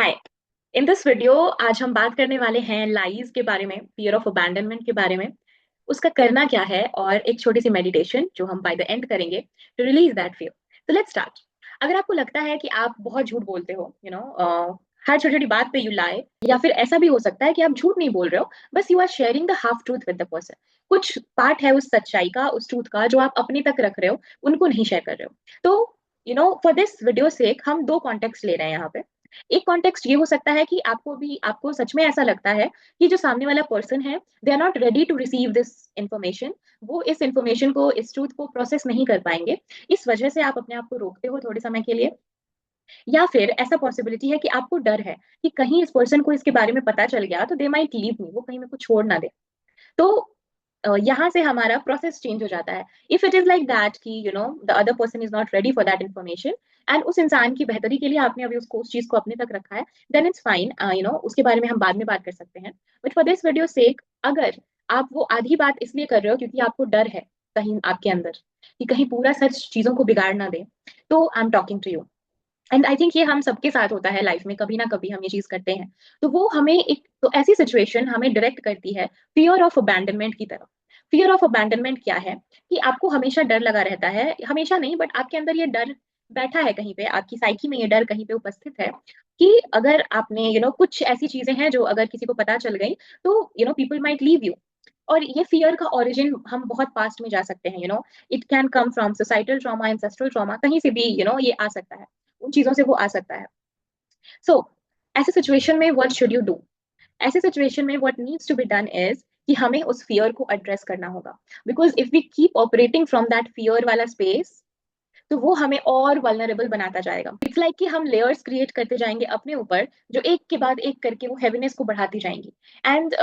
Hi. In this video आज हम बात करने वाले हैं लाइज के बारे में, फियर ऑफ अबैंडनमेंट के बारे में, उसका करना क्या है और एक छोटी सी मेडिटेशन जो हम बाय द एंड करेंगे टू रिलीज दैट फियर। तो लेट्स स्टार्ट। अगर आपको लगता है कि आप बहुत झूठ बोलते हो, हर छोटी छोटी बात पे यू लाई, या फिर ऐसा भी हो सकता है कि आप झूठ नहीं बोल रहे हो, बस you are sharing the half truth with the person. कुछ पार्ट है उस सच्चाई का, उस ट्रूथ का जो आप अपने तक रख रहे हो, उनको नहीं शेयर कर रहे हो। तो फॉर दिस वीडियो सेक हम दो कॉन्टेक्स्ट ले रहे हैं यहाँ पे। एक कॉन्टेक्स्ट ये हो सकता है कि आपको सच में ऐसा लगता है कि जो सामने वाला पर्सन है, they are not ready to receive this information. वो इस इंफॉर्मेशन को, इस ट्रूथ को प्रोसेस नहीं कर पाएंगे। इस वजह से आप अपने आप को रोकते हो थोड़े समय के लिए। या फिर ऐसा पॉसिबिलिटी है कि आपको डर है कि कहीं इस पर्सन को इसके बारे में पता चल गया तो दे माइट लीव मी, वो कहीं मेरे को छोड़ ना दे। तो यहाँ से हमारा प्रोसेस चेंज हो जाता है। If it is like that कि the other person is not ready for that information, and उस इंसान की बेहतरी के लिए आपने अभी उसको, उस चीज को अपने तक रखा है, देन इट्स फाइन। उसके बारे में हम बाद में बात कर सकते हैं। बट फॉर दिस वीडियो सेक, अगर आप वो आधी बात इसलिए कर रहे हो क्योंकि आपको डर है कहीं आपके अंदर कि कहीं पूरा सच चीजों को बिगाड़ ना दे, तो I am talking to you. And I think ये हम सबके साथ होता है लाइफ में, कभी ना कभी हम ये चीज करते हैं। तो वो हमें एक, तो ऐसी सिचुएशन हमें डायरेक्ट करती है फियर ऑफ अबैंडनमेंट की तरफ। फियर ऑफ अबैंडनमेंट क्या है? कि आपको हमेशा डर लगा रहता है, हमेशा नहीं बट आपके अंदर ये डर बैठा है, कहीं पे आपकी साइकी में ये डर कहीं पे उपस्थित है कि अगर आपने कुछ ऐसी चीजें हैं जो अगर किसी को पता चल गई तो पीपल माइट लीव यू। और ये फियर का ओरिजिन हम बहुत पास्ट में जा सकते हैं। It can come from societal trauma, ancestral trauma, कहीं से भी ये आ सकता है। उन चीजों से वो आ सकता है। सो ऐसे सिचुएशन में व्हाट शुड यू डू? ऐसे सिचुएशन में what needs to be done is कि हमें उस फियर को एड्रेस करना होगा। Because if we keep operating from that fear वाला स्पेस, तो वो हमें और वल्नरेबल बनाता जाएगा। इट्स लाइक कि हम लेयर्स क्रिएट करते जाएंगे अपने ऊपर, जो एक के बाद एक करके वो हैवीनेस को बढ़ाती जाएंगी। एंड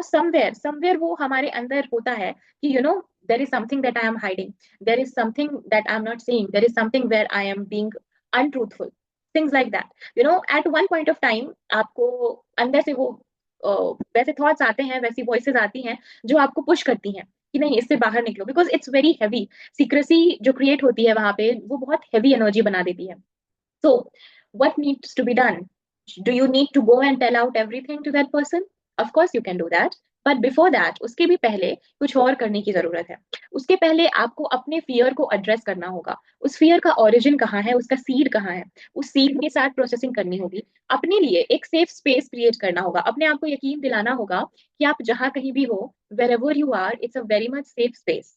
समवेयर समवेयर वो हमारे अंदर होता है कि there is something that I am hiding, there is something that I am not saying, there is something where I am being untruthful, things like that. At one point of time आपको अंदर से वो वैसे thoughts आते हैं, वैसी voices आती हैं जो आपको पुश करती हैं कि नहीं, इससे बाहर निकलो, because it's very heavy. Secrecy जो क्रिएट होती है वहां पे, वो बहुत हैवी एनर्जी बना देती है। सो what needs to be done? Do you need to go and tell out everything to that person? Of course you can do that, but before that, उसके भी पहले कुछ और करने की जरूरत है। उसके पहले आपको अपने फियर को एड्रेस करना होगा। उस फियर का ओरिजिन कहाँ है, उसका सीड कहाँ है, उस सीड के साथ प्रोसेसिंग करनी होगी। अपने लिए एक सेफ स्पेस क्रिएट करना होगा, अपने आप को यकीन दिलाना होगा कि आप जहां कहीं भी हो, wherever you are, it's a very much safe space।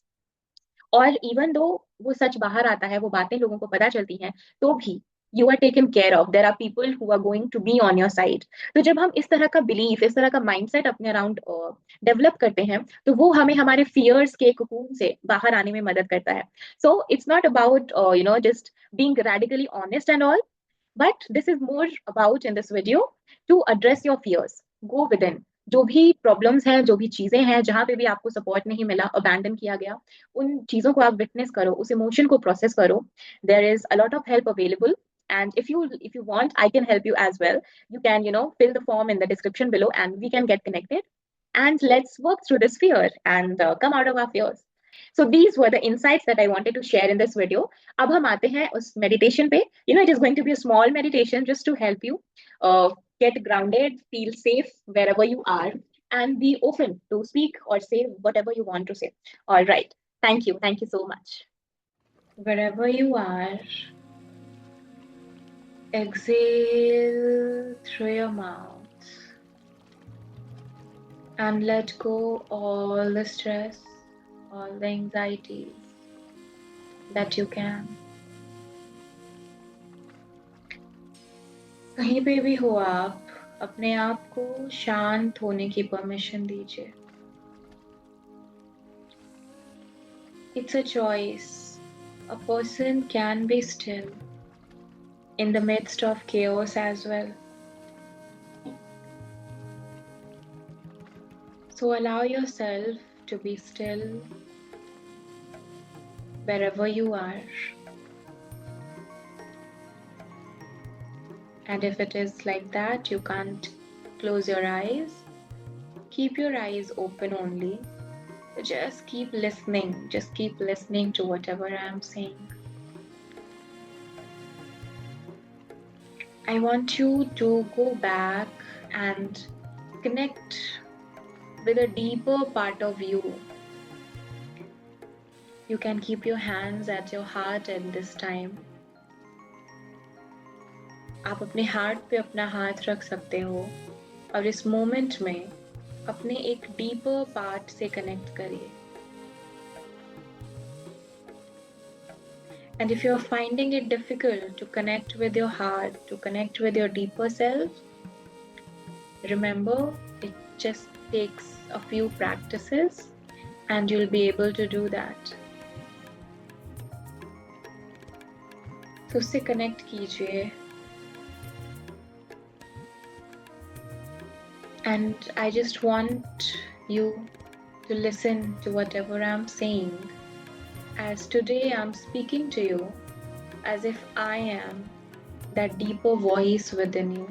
और इवन दो वो सच बाहर आता है, वो बातें लोगों को पता चलती हैं, तो भी you are taken care of, there are people who are going to be on your side. तो जब हम इस तरह का बिलीफ, इस तरह का माइंडसेट अपने अराउंड डेवलप करते हैं, तो वो हमें हमारे फियर्स के कोकून से बाहर आने में मदद करता है। So it's not about just being radically honest and all, but this is more about in this video to address your fears. Go within. जो भी प्रॉब्लम्स हैं, जो भी चीजें हैं, जहां पे भी आपको सपोर्ट नहीं मिला, अबैंडन किया गया, उन चीजों को आप विटनेस करो, उस इमोशन को प्रोसेस करो। There is a lot of help available, and if you want, I can help you as well. You can fill the form in the description below and we can get connected, and let's work through this fear and come out of our fears. So these were the insights that I wanted to share in this video. अब हम आते हैं उस meditation पे। It is going to be a small meditation just to help you uh, get grounded, feel safe wherever you are, and be open to speak or say whatever you want to say. All right. Thank you so much. Wherever you are, exhale through your mouth and let go all the stress, all the anxieties that you can. कहीं पे भी हो आप, अपने आप को शांत होने की परमिशन दीजिए। It's a choice. A person can be still in the midst of chaos as well. So allow yourself to be still wherever you are. And if it is like that, you can't close your eyes, keep your eyes open only. Just keep listening. Just keep listening to whatever I'm saying. I want you to go back and connect with a deeper part of you. You can keep your hands at your heart at this time. आप अपने heart पे अपना हाथ रख सकते हो और इस मोमेंट में अपने एक डीपर पार्ट से कनेक्ट करिए. And if you're finding it difficult to connect with your heart, to connect with your deeper self, remember it just takes a few practices and you'll be able to do that. तो उससे connect कीजिए. And I just want you to listen to whatever I'm saying, as today I'm speaking to you as if I am that deeper voice within you.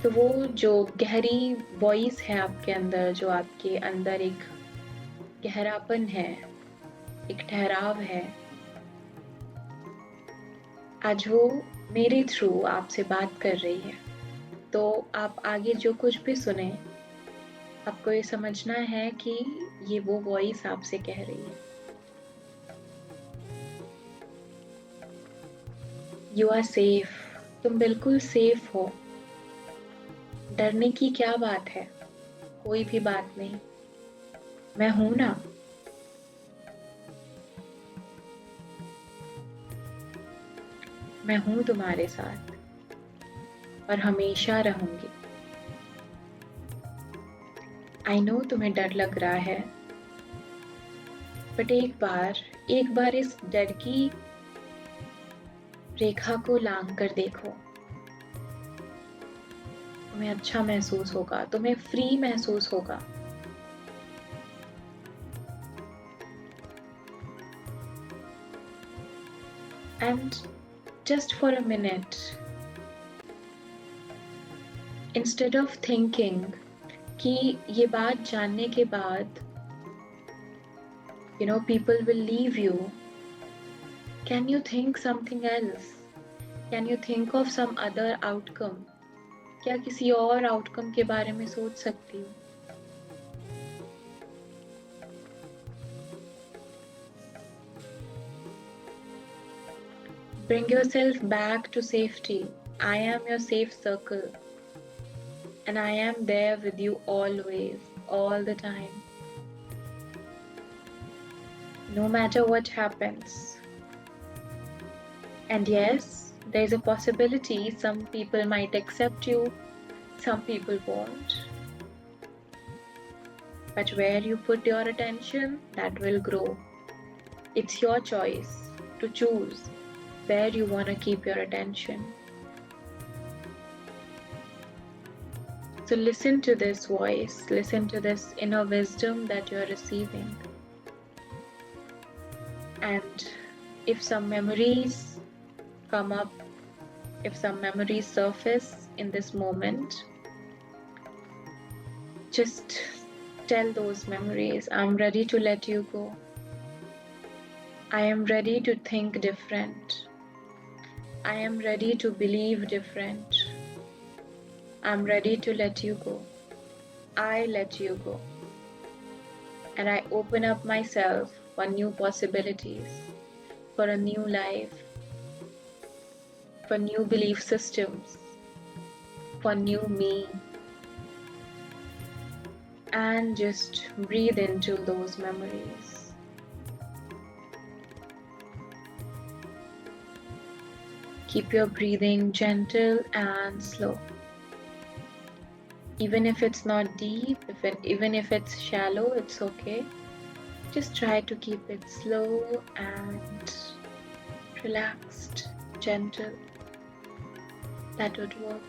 तो वो जो गहरी voice है आपके अंदर, जो आपके अंदर एक गहरापन है, एक ठहराव है, आज वो मेरे थ्रू आपसे बात कर रही है. तो आप आगे जो कुछ भी सुने, आपको ये समझना है कि ये वो वॉइस आपसे कह रही है. You are safe. तुम बिल्कुल सेफ हो. डरने की क्या बात है? कोई भी बात नहीं. मैं हूं ना. मैं हूं तुम्हारे साथ और हमेशा रहूंगी. आई नो तुम्हें डर लग रहा है, बट एक बार इस डर की रेखा को लांघ कर देखो. तुम्हें अच्छा महसूस होगा, तुम्हें फ्री महसूस होगा. And just for a minute, instead of thinking कि ये बात जानने के बाद people will leave you, can you think something else? Can you think of some other outcome? क्या किसी और आउटकम के बारे में सोच सकती हूँ? Bring yourself back to safety. I am your safe circle. And I am there with you always, all the time. No matter what happens. And yes, there is a possibility some people might accept you, some people won't. But where you put your attention, that will grow. It's your choice to choose where you want to keep your attention. So listen to this voice, listen to this inner wisdom that you're receiving. And if some memories come up, if some memories surface in this moment, just tell those memories, I'm ready to let you go. I am ready to think different. I am ready to believe different. I'm ready to let you go. I let you go. And I open up myself for new possibilities, for a new life, for new belief systems, for new me. And just breathe into those memories. Keep your breathing gentle and slow. Even if it's not deep, even if it's shallow, it's okay. Just try to keep it slow and relaxed, gentle. That would work.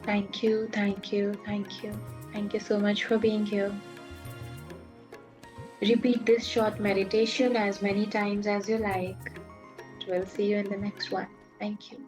Thank you, thank you, thank you. Thank you so much for being here. Repeat this short meditation as many times as you like. We'll see you in the next one. Thank you.